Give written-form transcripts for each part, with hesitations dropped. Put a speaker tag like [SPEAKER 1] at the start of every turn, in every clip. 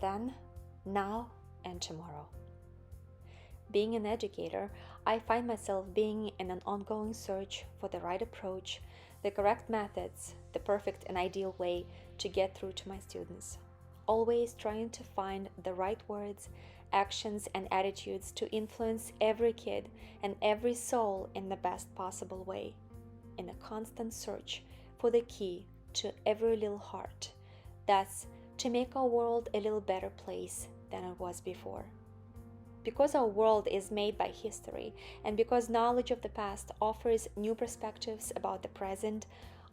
[SPEAKER 1] then, now, and tomorrow. Being an educator, I find myself being in an ongoing search for the right approach, the correct methods, the perfect and ideal way to get through to my students. Always trying to find the right words, actions, and attitudes to influence every kid and every soul in the best possible way. In a constant search for the key to every little heart. That's to make our world a little better place than it was before. Because our world is made by history, and because knowledge of the past offers new perspectives about the present,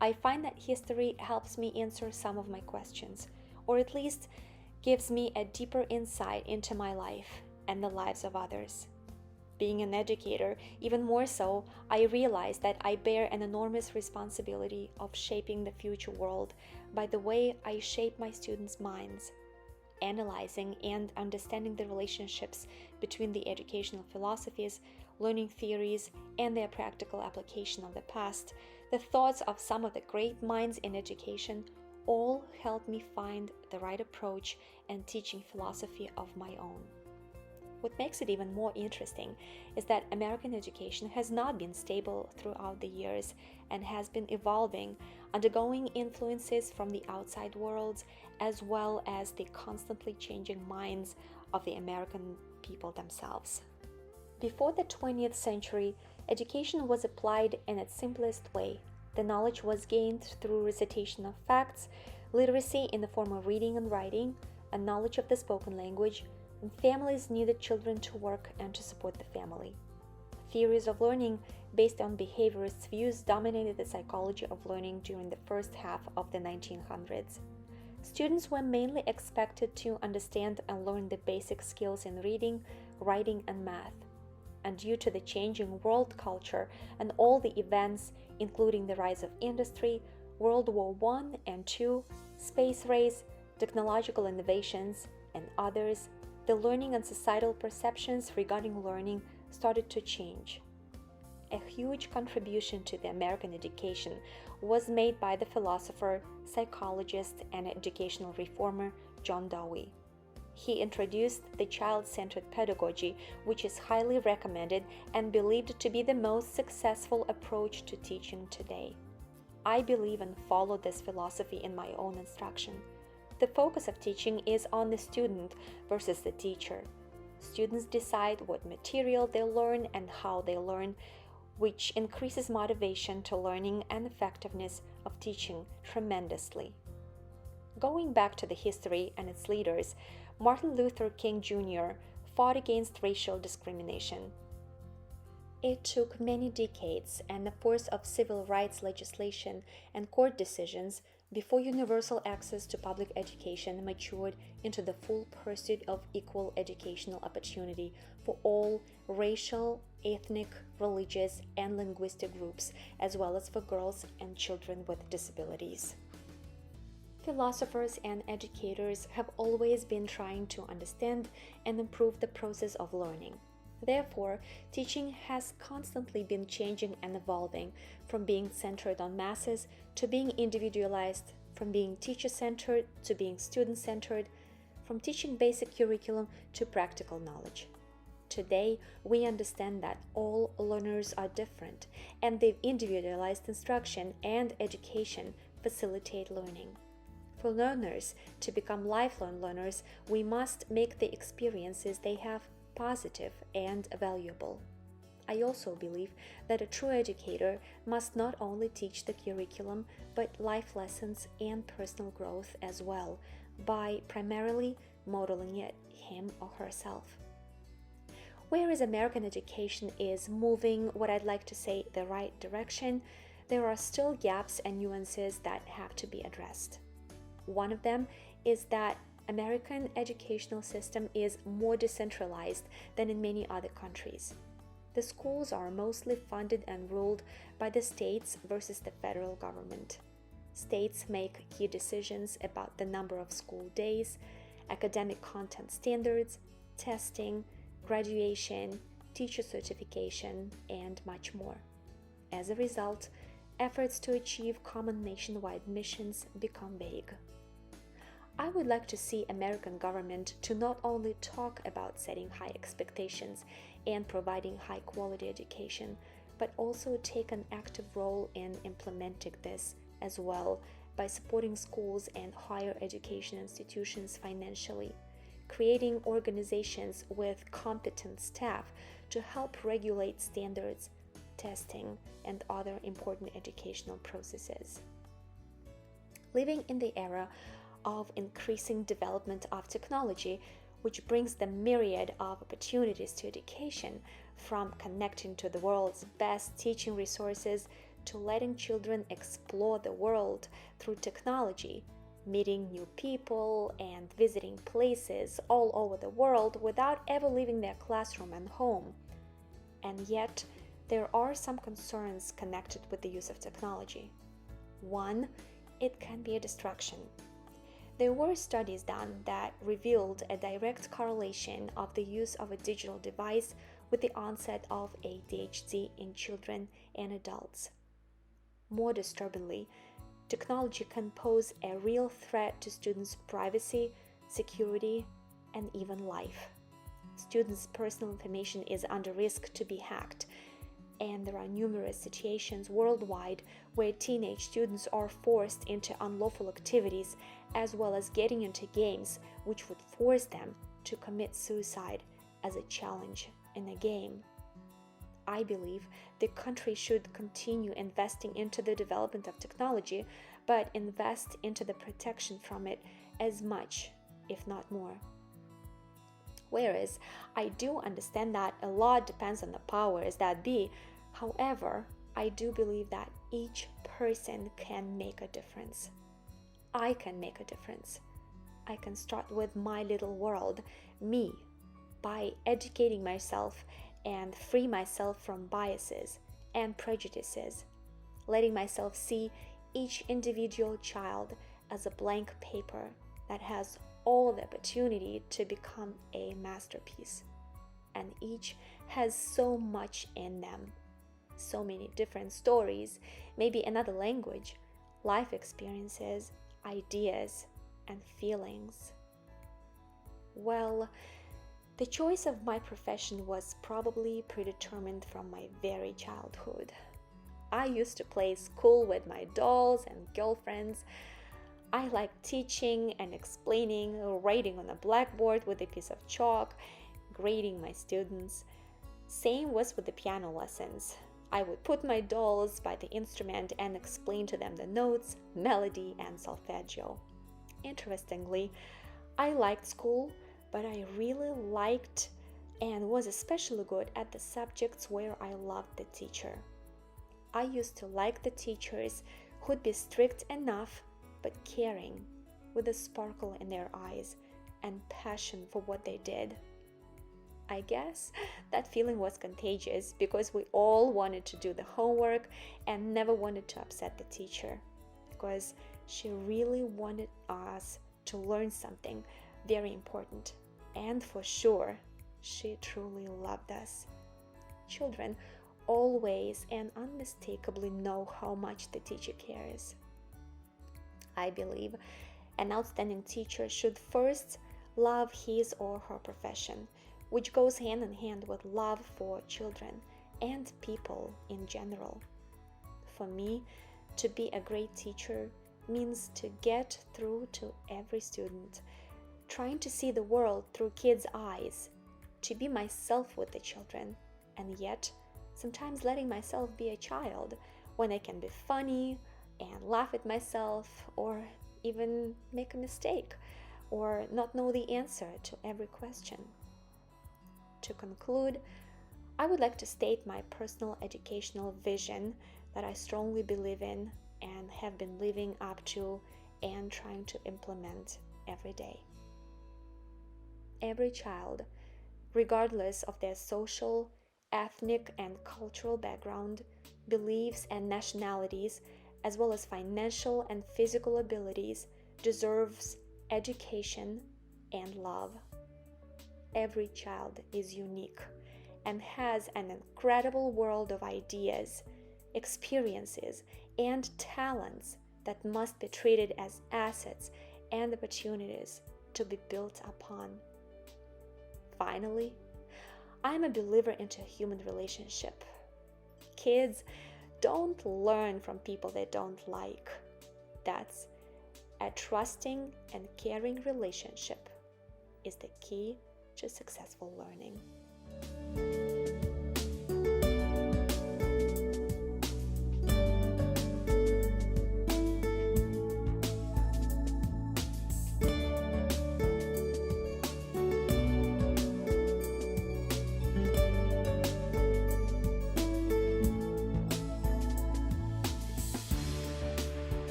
[SPEAKER 1] I find that history helps me answer some of my questions, or at least gives me a deeper insight into my life and the lives of others. Being an educator, even more so, I realize that I bear an enormous responsibility of shaping the future world by the way I shape my students' minds. Analyzing and understanding the relationships between the educational philosophies, learning theories, and their practical application of the past, the thoughts of some of the great minds in education all help me find the right approach and teaching philosophy of my own. What makes it even more interesting is that American education has not been stable throughout the years and has been evolving, undergoing influences from the outside world as well as the constantly changing minds of the American people themselves. Before the 20th century, education was applied in its simplest way. The knowledge was gained through recitation of facts, literacy in the form of reading and writing, a knowledge of the spoken language, and families needed children to work and to support the family. Theories of learning based on behaviorist views dominated the psychology of learning during the first half of the 1900s. Students were mainly expected to understand and learn the basic skills in reading, writing, and math. And due to the changing world culture and all the events, including the rise of industry, World War I and II, space race, technological innovations, and others, the learning and societal perceptions regarding learning started to change. A huge contribution to the American education was made by the philosopher, psychologist, and educational reformer John Dewey. He introduced the child-centered pedagogy, which is highly recommended and believed to be the most successful approach to teaching today. I believe and follow this philosophy in my own instruction. The focus of teaching is on the student versus the teacher. Students decide what material they learn and how they learn, which increases motivation to learning and effectiveness of teaching tremendously. Going back to the history and its leaders, Martin Luther King Jr. fought against racial discrimination. It took many decades and the force of civil rights legislation and court decisions before universal access to public education matured into the full pursuit of equal educational opportunity for all racial, ethnic, religious, and linguistic groups, as well as for girls and children with disabilities. Philosophers and educators have always been trying to understand and improve the process of learning. Therefore, teaching has constantly been changing and evolving, from being centered on masses to being individualized, from being teacher-centered to being student-centered, from teaching basic curriculum to practical knowledge. Today, we understand that all learners are different, and the individualized instruction and education facilitate learning. For learners to become lifelong learners, we must make the experiences they have positive and valuable. I also believe that a true educator must not only teach the curriculum, but life lessons and personal growth as well, by primarily modeling it him or herself. Whereas American education is moving, what I'd like to say, the right direction, there are still gaps and nuances that have to be addressed. One of them is that American educational system is more decentralized than in many other countries. The schools are mostly funded and ruled by the states versus the federal government. States make key decisions about the number of school days, academic content standards, testing, graduation, teacher certification, and much more. As a result, efforts to achieve common nationwide missions become vague. I would like to see American government to not only talk about setting high expectations and providing high quality education, but also take an active role in implementing this as well by supporting schools and higher education institutions financially, creating organizations with competent staff to help regulate standards, testing, and other important educational processes. Living in the era of increasing development of technology, which brings the myriad of opportunities to education, from connecting to the world's best teaching resources to letting children explore the world through technology, meeting new people, and visiting places all over the world without ever leaving their classroom and home. And yet, there are some concerns connected with the use of technology. One, it can be a distraction. There were studies done that revealed a direct correlation of the use of a digital device with the onset of ADHD in children and adults. More disturbingly, technology can pose a real threat to students' privacy, security, and even life. Students' personal information is under risk to be hacked, and there are numerous situations worldwide where teenage students are forced into unlawful activities as well as getting into games which would force them to commit suicide as a challenge in a game. I believe the country should continue investing into the development of technology, but invest into the protection from it as much, if not more. Whereas I do understand that a lot depends on the powers that be, however, I do believe that each person can make a difference. I can make a difference. I can start with my little world, me, by educating myself and free myself from biases and prejudices, letting myself see each individual child as a blank paper that has all the opportunity to become a masterpiece. And each has so much in them, so many different stories, maybe another language, life experiences, ideas, and feelings. Well, the choice of my profession was probably predetermined from my very childhood. I used to play school with my dolls and girlfriends. I liked teaching and explaining, writing on a blackboard with a piece of chalk, grading my students. Same was with the piano lessons. I would put my dolls by the instrument and explain to them the notes, melody, and solfeggio. Interestingly, I liked school, but I really liked and was especially good at the subjects where I loved the teacher. I used to like the teachers who'd be strict enough but caring, with a sparkle in their eyes and passion for what they did. I guess that feeling was contagious because we all wanted to do the homework and never wanted to upset the teacher, because she really wanted us to learn something very important, and for sure, she truly loved us. Children always and unmistakably know how much the teacher cares. I believe an outstanding teacher should first love his or her profession, which goes hand in hand with love for children and people in general. For me, to be a great teacher means to get through to every student, trying to see the world through kids' eyes, to be myself with the children, and yet sometimes letting myself be a child when I can be funny and laugh at myself, or even make a mistake, or not know the answer to every question. To conclude, I would like to state my personal educational vision that I strongly believe in and have been living up to and trying to implement every day. Every child, regardless of their social, ethnic, and cultural background, beliefs, and nationalities, as well as financial and physical abilities, deserves education and love. Every child is unique and has an incredible world of ideas, experiences, and talents that must be treated as assets and opportunities to be built upon. Finally, I am a believer into human relationship. Kids don't learn from people they don't like. That's a trusting and caring relationship is the key to successful learning.